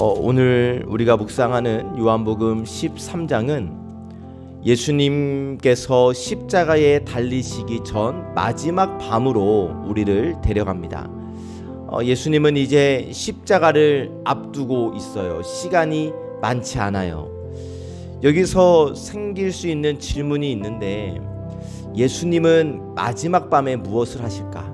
오늘 우리가 묵상하는 요한복음 13장은 예수님께서 십자가에 달리시기 전 마지막 밤으로 우리를 데려갑니다. 예수님은 이제 십자가를 앞두고 있어요. 시간이 많지 않아요. 여기서 생길 수 있는 질문이 있는데, 예수님은 마지막 밤에 무엇을 하실까?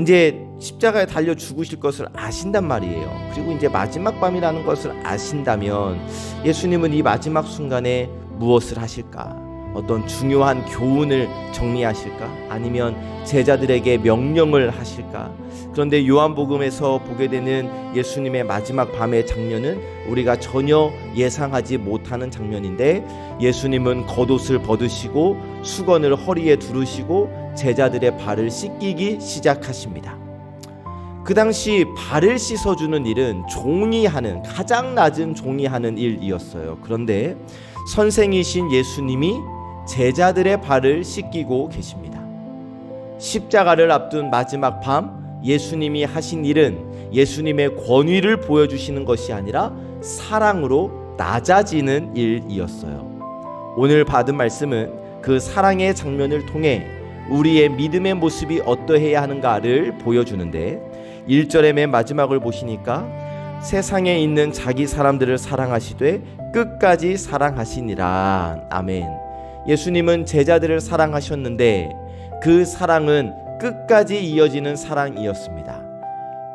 이제 십자가에 달려 죽으실 것을 아신단 말이에요. 그리고 이제 마지막 밤이라는 것을 아신다면 예수님은 이 마지막 순간에 무엇을 하실까? 어떤 중요한 교훈을 정리하실까? 아니면 제자들에게 명령을 하실까? 그런데 요한복음에서 보게 되는 예수님의 마지막 밤의 장면은 우리가 전혀 예상하지 못하는 장면인데, 예수님은 겉옷을 벗으시고 수건을 허리에 두르시고 제자들의 발을 씻기기 시작하십니다. 그 당시 발을 씻어주는 일은 종이 하는, 가장 낮은 종이 하는 일이었어요. 그런데 선생이신 예수님이 제자들의 발을 씻기고 계십니다. 십자가를 앞둔 마지막 밤, 예수님이 하신 일은 예수님의 권위를 보여주시는 것이 아니라 사랑으로 낮아지는 일이었어요. 오늘 받은 말씀은 그 사랑의 장면을 통해 우리의 믿음의 모습이 어떠해야 하는가를 보여주는데, 1절의 맨 마지막을 보시니까 세상에 있는 자기 사람들을 사랑하시되 끝까지 사랑하시니라. 아멘. 예수님은 제자들을 사랑하셨는데 그 사랑은 끝까지 이어지는 사랑이었습니다.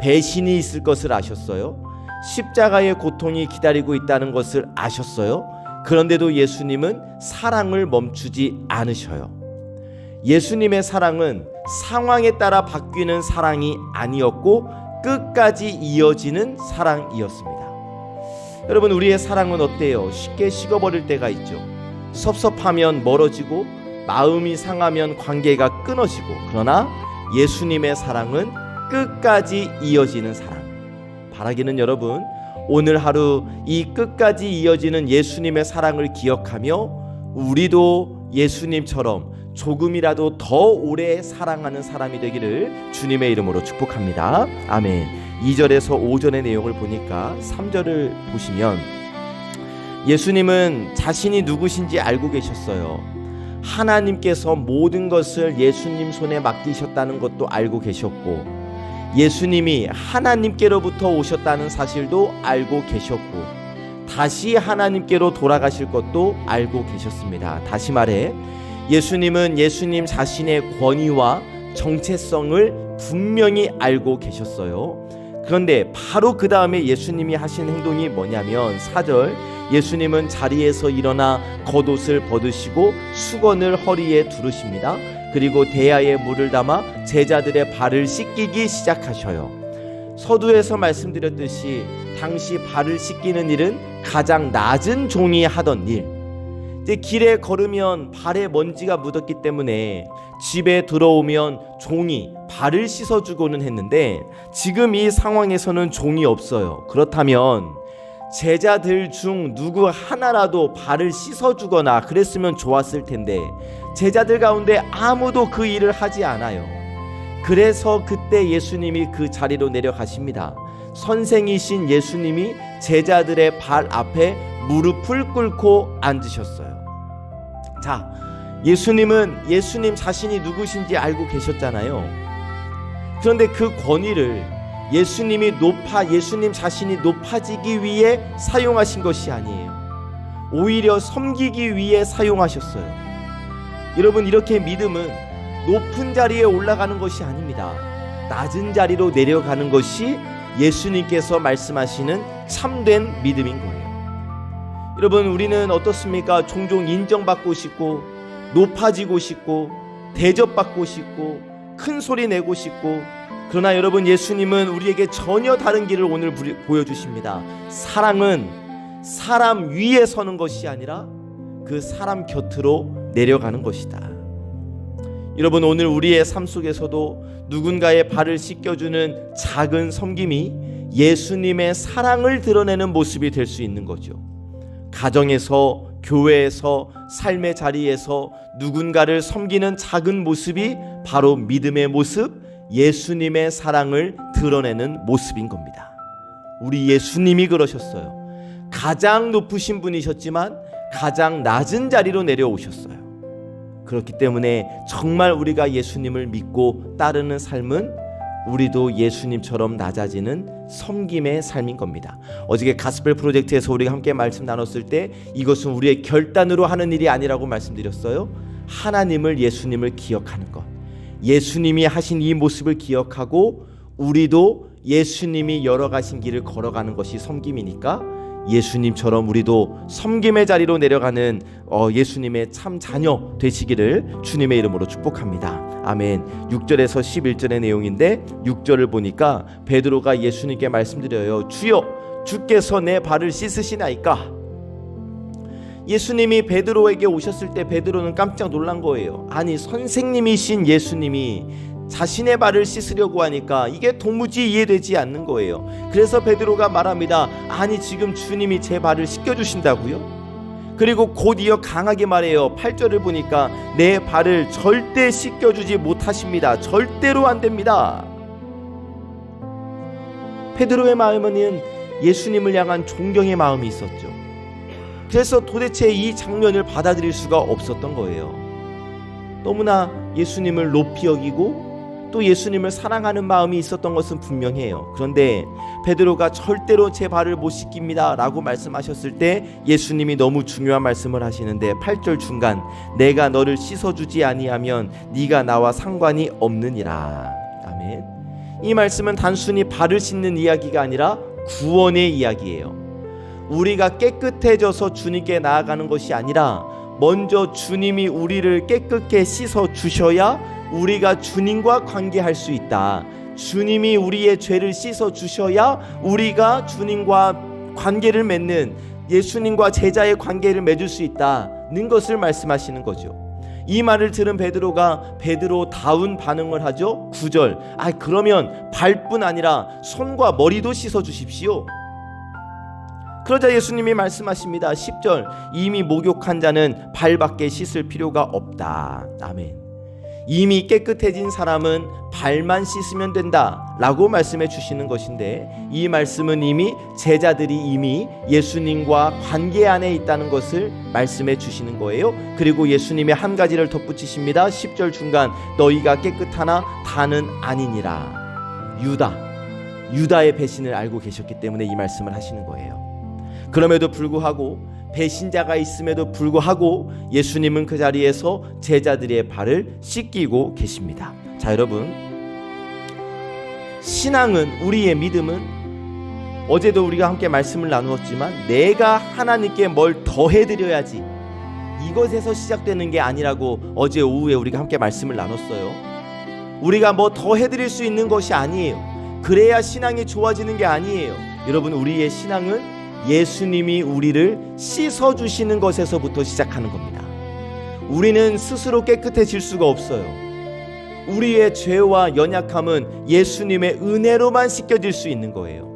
배신이 있을 것을 아셨어요. 십자가의 고통이 기다리고 있다는 것을 아셨어요. 그런데도 예수님은 사랑을 멈추지 않으셔요. 예수님의 사랑은 상황에 따라 바뀌는 사랑이 아니었고 끝까지 이어지는 사랑이었습니다. 여러분, 우리의 사랑은 어때요? 쉽게 식어버릴 때가 있죠. 섭섭하면 멀어지고 마음이 상하면 관계가 끊어지고, 그러나 예수님의 사랑은 끝까지 이어지는 사랑. 바라기는 여러분, 오늘 하루 이 끝까지 이어지는 예수님의 사랑을 기억하며 우리도 예수님처럼 조금이라도 더 오래 사랑하는 사람이 되기를 주님의 이름으로 축복합니다. 아멘. 2절에서 5절의 내용을 보니까 3절을 보시면 예수님은 자신이 누구신지 알고 계셨어요. 하나님께서 모든 것을 예수님 손에 맡기셨다는 것도 알고 계셨고, 예수님이 하나님께로부터 오셨다는 사실도 알고 계셨고, 다시 하나님께로 돌아가실 것도 알고 계셨습니다. 다시 말해, 예수님은 예수님 자신의 권위와 정체성을 분명히 알고 계셨어요. 그런데 바로 그 다음에 예수님이 하신 행동이 뭐냐면 4절, 예수님은 자리에서 일어나 겉옷을 벗으시고 수건을 허리에 두르십니다. 그리고 대야에 물을 담아 제자들의 발을 씻기기 시작하셔요. 서두에서 말씀드렸듯이 당시 발을 씻기는 일은 가장 낮은 종이 하던 일. 길에 걸으면 발에 먼지가 묻었기 때문에 집에 들어오면 종이 발을 씻어주고는 했는데, 지금 이 상황에서는 종이 없어요. 그렇다면 제자들 중 누구 하나라도 발을 씻어주거나 그랬으면 좋았을 텐데 제자들 가운데 아무도 그 일을 하지 않아요. 그래서 그때 예수님이 그 자리로 내려가십니다. 선생이신 예수님이 제자들의 발 앞에 무릎을 꿇고 앉으셨어요. 자, 예수님은 예수님 자신이 누구신지 알고 계셨잖아요. 그런데 그 권위를 예수님 자신이 높아지기 위해 사용하신 것이 아니에요. 오히려 섬기기 위해 사용하셨어요. 여러분, 이렇게 믿음은 높은 자리에 올라가는 것이 아닙니다. 낮은 자리로 내려가는 것이 예수님께서 말씀하시는 참된 믿음인 거예요. 여러분, 우리는 어떻습니까? 종종 인정받고 싶고 높아지고 싶고 대접받고 싶고 큰 소리 내고 싶고, 그러나 여러분, 예수님은 우리에게 전혀 다른 길을 오늘 보여주십니다. 사랑은 사람 위에 서는 것이 아니라 그 사람 곁으로 내려가는 것이다. 여러분, 오늘 우리의 삶 속에서도 누군가의 발을 씻겨주는 작은 섬김이 예수님의 사랑을 드러내는 모습이 될 수 있는 거죠. 가정에서, 교회에서, 삶의 자리에서 누군가를 섬기는 작은 모습이 바로 믿음의 모습, 예수님의 사랑을 드러내는 모습인 겁니다. 우리 예수님이 그러셨어요. 가장 높으신 분이셨지만 가장 낮은 자리로 내려오셨어요. 그렇기 때문에 정말 우리가 예수님을 믿고 따르는 삶은 우리도 예수님처럼 낮아지는 섬김의 삶인 겁니다. 어저께 가스펠 프로젝트에서 우리가 함께 말씀 나눴을 때 이것은 우리의 결단으로 하는 일이 아니라고 말씀드렸어요. 하나님을, 예수님을 기억하는 것, 예수님이 하신 이 모습을 기억하고 우리도 예수님이 열어가신 길을 걸어가는 것이 섬김이니까 예수님처럼 우리도 섬김의 자리로 내려가는 예수님의 참 자녀 되시기를 주님의 이름으로 축복합니다. 아멘. 6절에서 11절의 내용인데 6절을 보니까 베드로가 예수님께 말씀드려요. 주여, 주께서 내 발을 씻으시나이까? 예수님이 베드로에게 오셨을 때 베드로는 깜짝 놀란 거예요. 아니, 선생님이신 예수님이 자신의 발을 씻으려고 하니까 이게 도무지 이해되지 않는 거예요. 그래서 베드로가 말합니다. 아니, 지금 주님이 제 발을 씻겨주신다고요? 그리고 곧 이어 강하게 말해요. 8절을 보니까 내 발을 절대 씻겨주지 못하십니다. 절대로 안 됩니다. 베드로의 마음에는 예수님을 향한 존경의 마음이 있었죠. 그래서 도대체 이 장면을 받아들일 수가 없었던 거예요. 너무나 예수님을 높이 여기고 또 예수님을 사랑하는 마음이 있었던 것은 분명해요. 그런데 베드로가 절대로 제 발을 못 씻깁니다 라고 말씀하셨을 때 예수님이 너무 중요한 말씀을 하시는데 8절 중간, 내가 너를 씻어주지 아니하면 네가 나와 상관이 없느니라. 아멘. 이 말씀은 단순히 발을 씻는 이야기가 아니라 구원의 이야기예요. 우리가 깨끗해져서 주님께 나아가는 것이 아니라 먼저 주님이 우리를 깨끗게 씻어 주셔야 우리가 주님과 관계할 수 있다. 주님이 우리의 죄를 씻어 주셔야 우리가 주님과 관계를 맺는, 예수님과 제자의 관계를 맺을 수 있다는 것을 말씀하시는 거죠. 이 말을 들은 베드로가 베드로다운 반응을 하죠. 9절, 그러면 발뿐 아니라 손과 머리도 씻어 주십시오. 그러자 예수님이 말씀하십니다. 10절, 이미 목욕한 자는 발밖에 씻을 필요가 없다. 아멘. 이미 깨끗해진 사람은 발만 씻으면 된다 라고 말씀해 주시는 것인데, 이 말씀은 이미 제자들이 이미 예수님과 관계 안에 있다는 것을 말씀해 주시는 거예요. 그리고 예수님의 한 가지를 덧붙이십니다. 10절 중간, 너희가 깨끗하나 다는 아니니라. 유다의 배신을 알고 계셨기 때문에 이 말씀을 하시는 거예요. 그럼에도 불구하고, 배신자가 있음에도 불구하고 예수님은 그 자리에서 제자들의 발을 씻기고 계십니다. 자, 여러분, 신앙은, 우리의 믿음은 어제도 우리가 함께 말씀을 나누었지만 내가 하나님께 뭘 더해드려야지, 이것에서 시작되는 게 아니라고 어제 오후에 우리가 함께 말씀을 나눴어요. 우리가 뭐 더해드릴 수 있는 것이 아니에요. 그래야 신앙이 좋아지는 게 아니에요. 여러분, 우리의 신앙은 예수님이 우리를 씻어주시는 것에서부터 시작하는 겁니다. 우리는 스스로 깨끗해질 수가 없어요. 우리의 죄와 연약함은 예수님의 은혜로만 씻겨질 수 있는 거예요.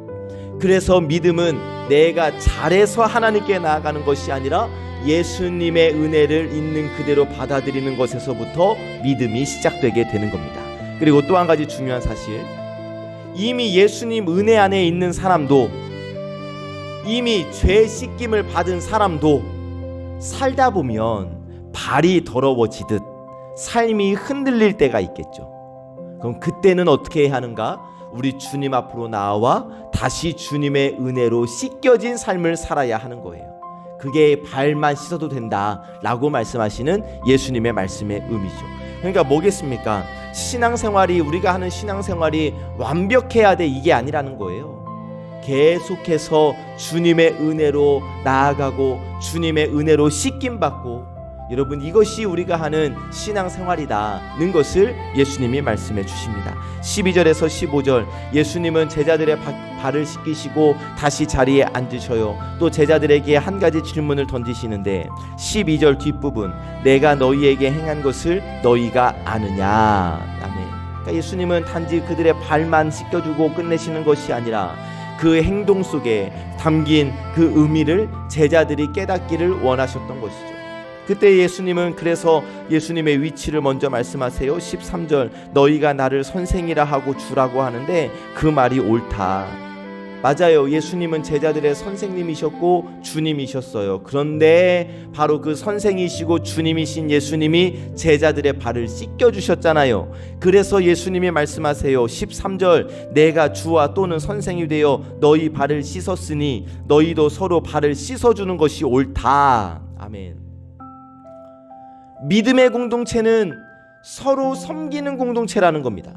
그래서 믿음은 내가 잘해서 하나님께 나아가는 것이 아니라 예수님의 은혜를 있는 그대로 받아들이는 것에서부터 믿음이 시작되게 되는 겁니다. 그리고 또 한 가지 중요한 사실, 이미 예수님 은혜 안에 있는 사람도, 이미 죄 씻김을 받은 사람도 살다 보면 발이 더러워지듯 삶이 흔들릴 때가 있겠죠. 그럼 그때는 어떻게 해야 하는가? 우리 주님 앞으로 나와 다시 주님의 은혜로 씻겨진 삶을 살아야 하는 거예요. 그게 발만 씻어도 된다라고 말씀하시는 예수님의 말씀의 의미죠. 그러니까 뭐겠습니까? 신앙생활이, 우리가 하는 신앙생활이 완벽해야 돼, 이게 아니라는 거예요. 계속해서 주님의 은혜로 나아가고 주님의 은혜로 씻김받고, 여러분, 이것이 우리가 하는 신앙생활이다는 것을 예수님이 말씀해 주십니다. 12절에서 15절, 예수님은 제자들의 발을 씻기시고 다시 자리에 앉으셔요. 또 제자들에게 한 가지 질문을 던지시는데 12절 뒷부분, 내가 너희에게 행한 것을 너희가 아느냐. 아멘. 그러니까 예수님은 단지 그들의 발만 씻겨주고 끝내시는 것이 아니라 그 행동 속에 담긴 그 의미를 제자들이 깨닫기를 원하셨던 것이죠. 그때 예수님은, 그래서 예수님의 위치를 먼저 말씀하세요. 13절, 너희가 나를 선생이라 하고 주라고 하는데 그 말이 옳다. 맞아요. 예수님은 제자들의 선생님이셨고 주님이셨어요. 그런데 바로 그 선생이시고 주님이신 예수님이 제자들의 발을 씻겨주셨잖아요. 그래서 예수님이 말씀하세요. 13절, 내가 주와 또는 선생이 되어 너희 발을 씻었으니 너희도 서로 발을 씻어주는 것이 옳다. 아멘. 믿음의 공동체는 서로 섬기는 공동체라는 겁니다.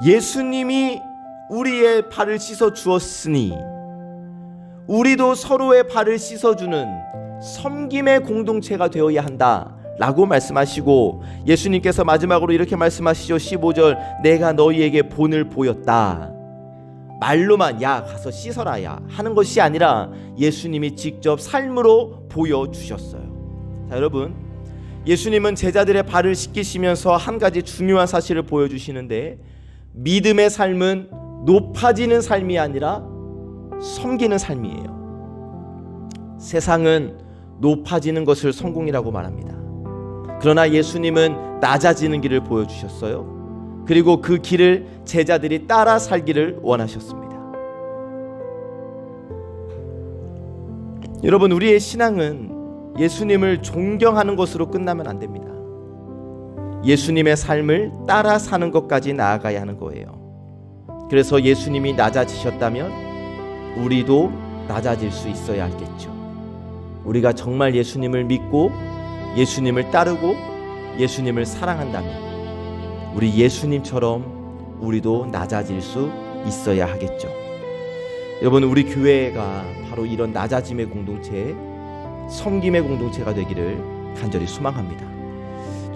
예수님이 우리의 발을 씻어 주었으니 우리도 서로의 발을 씻어주는 섬김의 공동체가 되어야 한다 라고 말씀하시고, 예수님께서 마지막으로 이렇게 말씀하시죠. 15절, 내가 너희에게 본을 보였다. 말로만 야 가서 씻어라 야 하는 것이 아니라 예수님이 직접 삶으로 보여주셨어요. 자, 여러분, 예수님은 제자들의 발을 씻기시면서 한 가지 중요한 사실을 보여주시는데, 믿음의 삶은 높아지는 삶이 아니라 섬기는 삶이에요. 세상은 높아지는 것을 성공이라고 말합니다. 그러나 예수님은 낮아지는 길을 보여주셨어요. 그리고 그 길을 제자들이 따라 살기를 원하셨습니다. 여러분, 우리의 신앙은 예수님을 존경하는 것으로 끝나면 안 됩니다. 예수님의 삶을 따라 사는 것까지 나아가야 하는 거예요. 그래서 예수님이 낮아지셨다면 우리도 낮아질 수 있어야 하겠죠. 우리가 정말 예수님을 믿고 예수님을 따르고 예수님을 사랑한다면 우리 예수님처럼 우리도 낮아질 수 있어야 하겠죠. 여러분, 우리 교회가 바로 이런 낮아짐의 공동체, 섬김의 공동체가 되기를 간절히 소망합니다.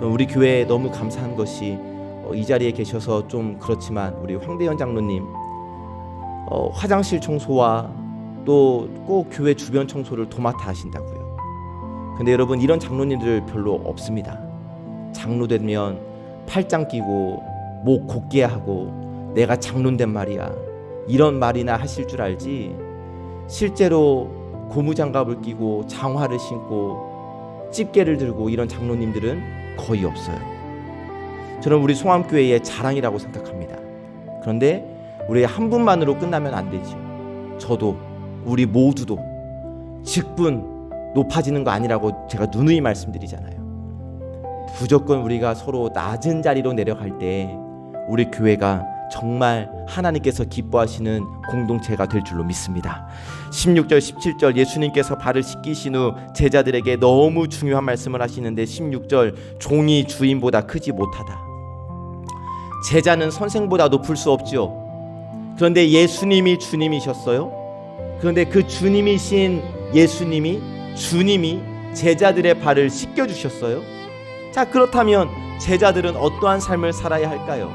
우리 교회에 너무 감사한 것이 이 자리에 계셔서 좀 그렇지만 우리 황대현 장로님 화장실 청소와 또 꼭 교회 주변 청소를 도맡아 하신다고요. 근데 여러분, 이런 장로님들 별로 없습니다. 장로 되면 팔짱 끼고 목 곧게 하고 내가 장로인된 말이야 이런 말이나 하실 줄 알지, 실제로 고무장갑을 끼고 장화를 신고 집게를 들고 이런 장로님들은 거의 없어요. 저는 우리 송암교회의 자랑이라고 생각합니다. 그런데 우리 한 분만으로 끝나면 안 되죠. 저도 우리 모두도 직분 높아지는 거 아니라고 제가 누누이 말씀드리잖아요. 무조건 우리가 서로 낮은 자리로 내려갈 때 우리 교회가 정말 하나님께서 기뻐하시는 공동체가 될 줄로 믿습니다. 16절 17절 예수님께서 발을 씻기신 후 제자들에게 너무 중요한 말씀을 하시는데, 16절, 종이 주인보다 크지 못하다. 제자는 선생보다 높을 수 없죠. 그런데 예수님이 주님이셨어요. 그런데 그 주님이신 예수님이, 주님이 제자들의 발을 씻겨주셨어요. 자, 그렇다면 제자들은 어떠한 삶을 살아야 할까요?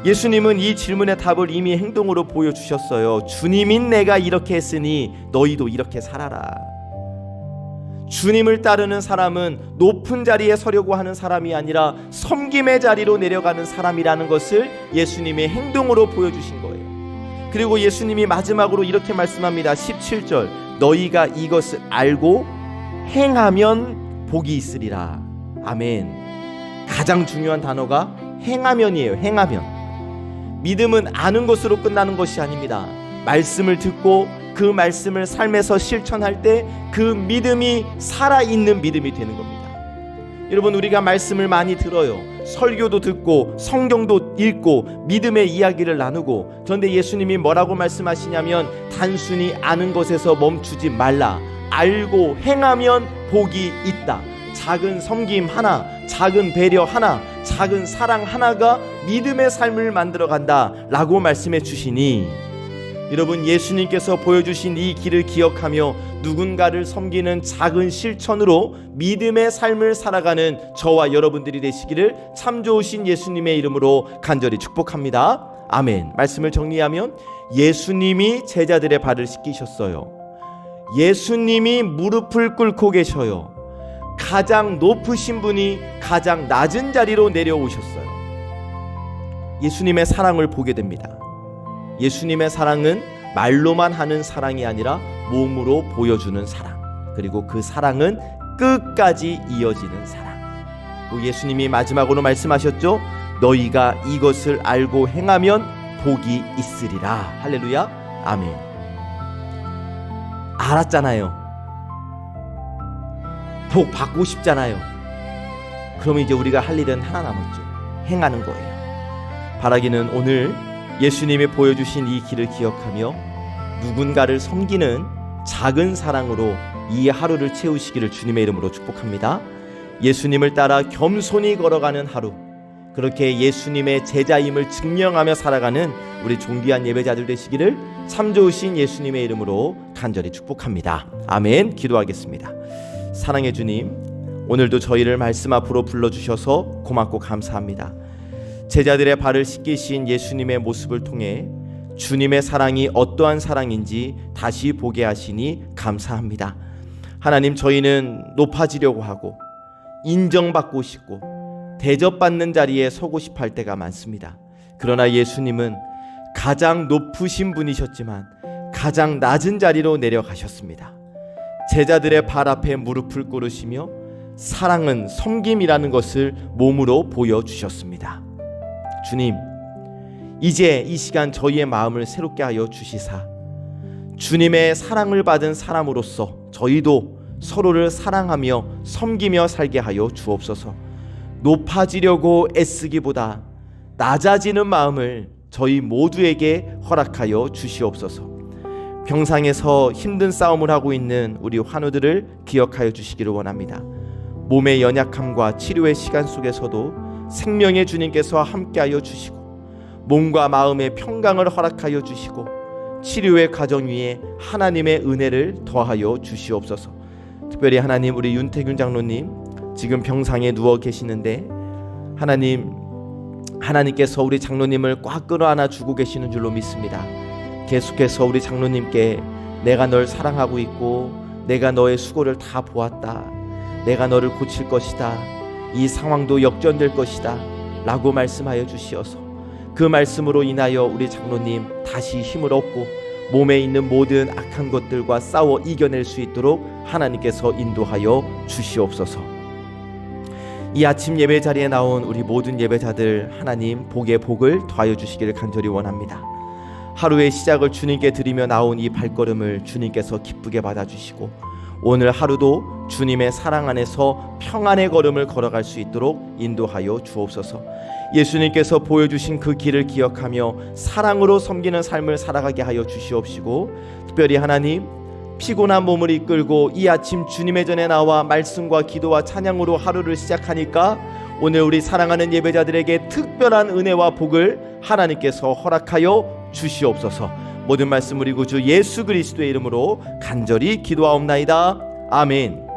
예수님은 이 질문의 답을 이미 행동으로 보여주셨어요. 주님인 내가 이렇게 했으니 너희도 이렇게 살아라. 주님을 따르는 사람은 높은 자리에 서려고 하는 사람이 아니라 섬김의 자리로 내려가는 사람이라는 것을 예수님의 행동으로 보여주신 거예요. 그리고 예수님이 마지막으로 이렇게 말씀합니다. 17절, 너희가 이것을 알고 행하면 복이 있으리라. 아멘. 가장 중요한 단어가 행하면이에요. 행하면. 믿음은 아는 것으로 끝나는 것이 아닙니다. 말씀을 듣고 그 말씀을 삶에서 실천할 때 그 믿음이 살아있는 믿음이 되는 겁니다. 여러분, 우리가 말씀을 많이 들어요. 설교도 듣고 성경도 읽고 믿음의 이야기를 나누고, 그런데 예수님이 뭐라고 말씀하시냐면 단순히 아는 것에서 멈추지 말라. 알고 행하면 복이 있다. 작은 섬김 하나, 작은 배려 하나, 작은 사랑 하나가 믿음의 삶을 만들어간다 라고 말씀해 주시니, 여러분, 예수님께서 보여주신 이 길을 기억하며 누군가를 섬기는 작은 실천으로 믿음의 삶을 살아가는 저와 여러분들이 되시기를 참 좋으신 예수님의 이름으로 간절히 축복합니다. 아멘. 말씀을 정리하면 예수님이 제자들의 발을 씻기셨어요. 예수님이 무릎을 꿇고 계셔요. 가장 높으신 분이 가장 낮은 자리로 내려오셨어요. 예수님의 사랑을 보게 됩니다. 예수님의 사랑은 말로만 하는 사랑이 아니라 몸으로 보여주는 사랑, 그리고 그 사랑은 끝까지 이어지는 사랑. 또 예수님이 마지막으로 말씀하셨죠. 너희가 이것을 알고 행하면 복이 있으리라. 할렐루야. 아멘. 알았잖아요. 복 받고 싶잖아요. 그럼 이제 우리가 할 일은 하나 남았죠. 행하는 거예요. 바라기는 오늘 예수님이 보여주신 이 길을 기억하며 누군가를 섬기는 작은 사랑으로 이 하루를 채우시기를 주님의 이름으로 축복합니다. 예수님을 따라 겸손히 걸어가는 하루, 그렇게 예수님의 제자임을 증명하며 살아가는 우리 존귀한 예배자들 되시기를 참 좋으신 예수님의 이름으로 간절히 축복합니다. 아멘. 기도하겠습니다. 사랑의 주님, 오늘도 저희를 말씀 앞으로 불러주셔서 고맙고 감사합니다. 제자들의 발을 씻기신 예수님의 모습을 통해 주님의 사랑이 어떠한 사랑인지 다시 보게 하시니 감사합니다. 하나님, 저희는 높아지려고 하고 인정받고 싶고 대접받는 자리에 서고 싶어 할 때가 많습니다. 그러나 예수님은 가장 높으신 분이셨지만 가장 낮은 자리로 내려가셨습니다. 제자들의 발 앞에 무릎을 꿇으시며 사랑은 섬김이라는 것을 몸으로 보여주셨습니다. 주님, 이제 이 시간 저희의 마음을 새롭게 하여 주시사 주님의 사랑을 받은 사람으로서 저희도 서로를 사랑하며 섬기며 살게 하여 주옵소서. 높아지려고 애쓰기보다 낮아지는 마음을 저희 모두에게 허락하여 주시옵소서. 병상에서 힘든 싸움을 하고 있는 우리 환우들을 기억하여 주시기를 원합니다. 몸의 연약함과 치료의 시간 속에서도 생명의 주님께서 함께하여 주시고 몸과 마음의 평강을 허락하여 주시고 치료의 과정 위에 하나님의 은혜를 더하여 주시옵소서. 특별히 하나님, 우리 윤태균 장로님 지금 병상에 누워 계시는데 하나님께서 우리 장로님을 꽉 끌어안아 주고 계시는 줄로 믿습니다. 계속해서 우리 장로님께 내가 널 사랑하고 있고 내가 너의 수고를 다 보았다, 내가 너를 고칠 것이다, 이 상황도 역전될 것이다 라고 말씀하여 주시어서 그 말씀으로 인하여 우리 장로님 다시 힘을 얻고 몸에 있는 모든 악한 것들과 싸워 이겨낼 수 있도록 하나님께서 인도하여 주시옵소서. 이 아침 예배 자리에 나온 우리 모든 예배자들, 하나님 복의 복을 더하여 주시기를 간절히 원합니다. 하루의 시작을 주님께 드리며 나온 이 발걸음을 주님께서 기쁘게 받아주시고 오늘 하루도 주님의 사랑 안에서 평안의 걸음을 걸어갈 수 있도록 인도하여 주옵소서. 예수님께서 보여주신 그 길을 기억하며 사랑으로 섬기는 삶을 살아가게 하여 주시옵시고, 특별히 하나님, 피곤한 몸을 이끌고 이 아침 주님의 전에 나와 말씀과 기도와 찬양으로 하루를 시작하니까 오늘 우리 사랑하는 예배자들에게 특별한 은혜와 복을 하나님께서 허락하여 주시옵소서. 모든 말씀 우리 구주 예수 그리스도의 이름으로 간절히 기도하옵나이다. 아멘.